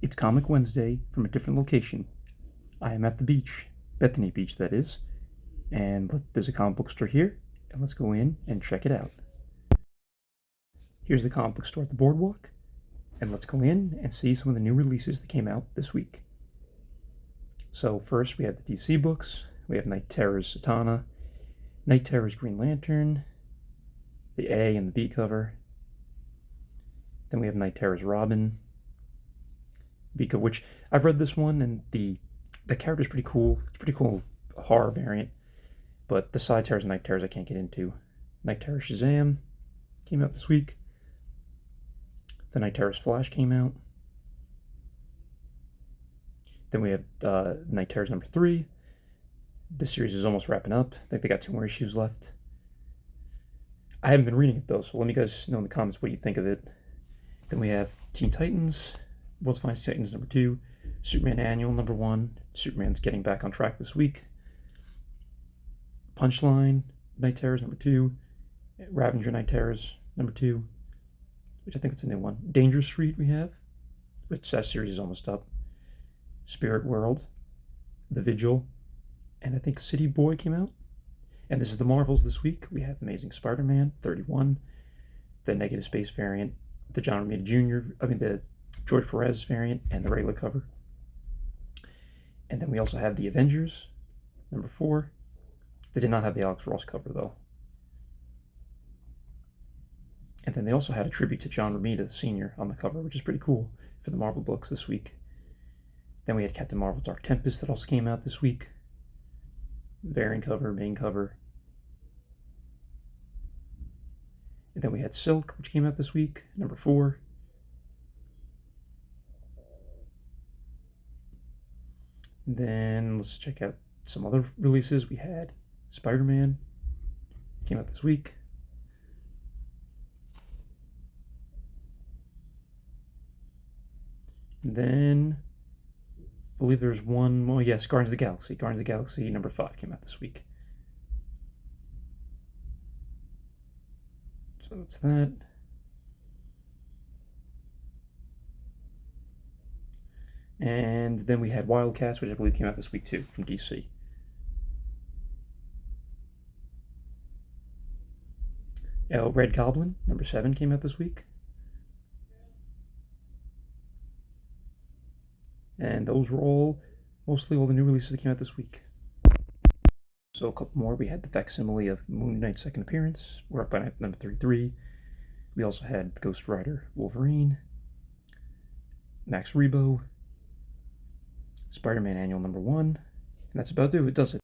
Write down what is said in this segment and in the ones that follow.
It's Comic Wednesday from a different location. I am at the beach, Bethany Beach, that is, and there's a comic book store here, and let's go in and check it out. Here's the comic book store at the boardwalk, and let's go in and see some of the new releases that came out this week. So first we have the DC books. We have Night Terror's Satana, Night Terror's Green Lantern, the A and the B cover. Then we have Night Terror's Robin, which I've read this one, and the character's pretty cool. It's a pretty cool horror variant, but the side terrors and night terrors I can't get into. Night Terror Shazam came out this week. The Night Terror's Flash came out. Then we have Night Terror's number 3. This series is almost wrapping up. I think they got 2 more issues left. I haven't been reading it though, so let me guys know in the comments what you think of it. Then we have Teen Titans, World's Finest Titans number 2, Superman Annual number 1. Superman's getting back on track this week. Punchline, Night Terrors number 2, Ravager Night Terrors number 2, which I think it's a new one. Danger Street we have, which that series is almost up. Spirit World, The Vigil, and I think City Boy came out. And this is the Marvels this week. We have Amazing Spider-Man 31, the Negative Space variant, the John Romita Jr., the George Perez variant, and the regular cover. And then we also have the Avengers, number 4. They did not have the Alex Ross cover, though. And then they also had a tribute to John Romita Sr. on the cover, which is pretty cool for the Marvel books this week. Then we had Captain Marvel Dark Tempest that also came out this week. Variant cover, main cover. And then we had Silk, which came out this week, number 4. And then let's check out some other releases. We had Spider-Man, came out this week. And then I believe there's one more. Yes, Guardians of the Galaxy. Guardians of the Galaxy number 5 came out this week. So that's that. And then we had Wildcats, which I believe came out this week too, from DC. Red Goblin, number 7, came out this week. And those were mostly all the new releases that came out this week. So a couple more. We had the facsimile of Moon Knight's second appearance. We're up by number 33. We also had Ghost Rider Wolverine, Max Rebo, Spider-Man Annual number 1, and that's about it. It does it.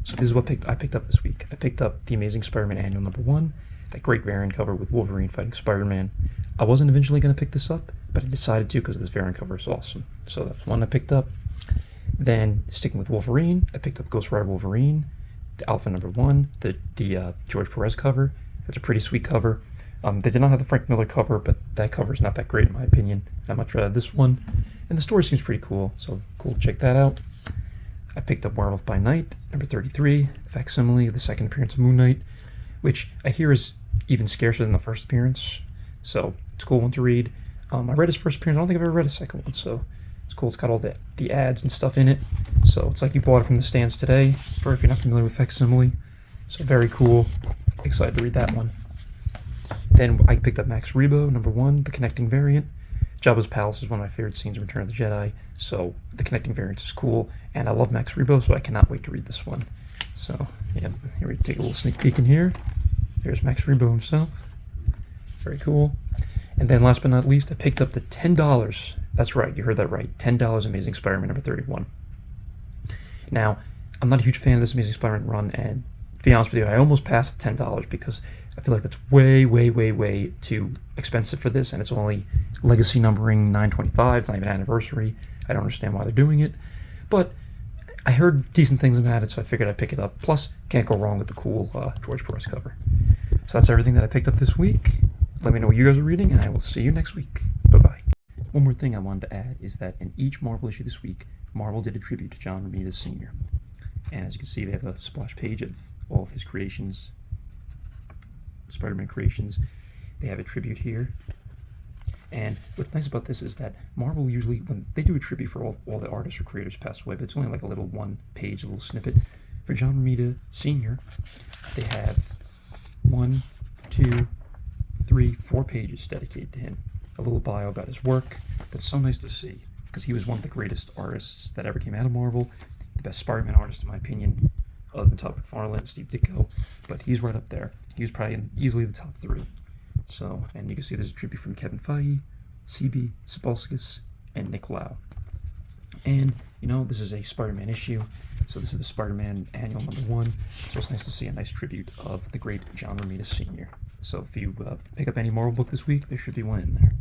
So this is what I picked up this week. I picked up the Amazing Spider-Man Annual number 1, that great variant cover with Wolverine fighting Spider-Man. I wasn't eventually going to pick this up, but I decided to because this variant cover is awesome. So that's one I picked up. Then, sticking with Wolverine, I picked up Ghost Rider Wolverine, the Alpha number 1, the George Perez cover. That's a pretty sweet cover. They did not have the Frank Miller cover, but that cover is not that great in my opinion. I much rather this one. And the story seems pretty cool, so cool to check that out. I picked up Werewolf by Night, number 33, facsimile, the second appearance of Moon Knight, which I hear is even scarcer than the first appearance, so it's a cool one to read. I read his first appearance. I don't think I've ever read a second one, so it's cool. It's got all the ads and stuff in it, so it's like you bought it from the stands today, for if you're not familiar with facsimile. So very cool. Excited to read that one. Then I picked up Max Rebo, number 1, the connecting variant. Jabba's Palace is one of my favorite scenes in Return of the Jedi, so the connecting variant is cool, and I love Max Rebo, so I cannot wait to read this one. So, yeah, here we take a little sneak peek in here. There's Max Rebo himself. Very cool. And then last but not least, I picked up the $10. That's right, you heard that right. $10 Amazing Spider-Man number 31. Now, I'm not a huge fan of this Amazing Spider-Man run, and to be honest with you, I almost passed the $10 because I feel like that's way, way, way, way too expensive for this, and it's only legacy numbering 925. It's not even anniversary. I don't understand why they're doing it, but I heard decent things about it, so I figured I'd pick it up. Plus, can't go wrong with the cool George Perez cover. So that's everything that I picked up this week. Let me know what you guys are reading, and I will see you next week. Bye-bye. One more thing I wanted to add is that in each Marvel issue this week, Marvel did a tribute to John Romita Sr. And as you can see, they have a splash page of all of his creations, Spider-Man creations. They have a tribute here. And what's nice about this is that Marvel usually, when they do a tribute for all the artists or creators passed away, but it's only like a little one page, a little snippet. For John Romita Sr., they have 1, 2, 3, 4 pages dedicated to him. A little bio about his work. That's so nice to see, because he was one of the greatest artists that ever came out of Marvel, the best Spider-Man artist in my opinion, other than Todd McFarlane and Steve Ditko, but he's right up there. He was probably easily the top 3. So, and you can see there's a tribute from Kevin Feige, CB, Sapolsky, and Nick Lau. And, you know, this is a Spider-Man issue, so this is the Spider-Man Annual #1, so it's nice to see a nice tribute of the great John Romita Sr. So if you pick up any Marvel book this week, there should be one in there.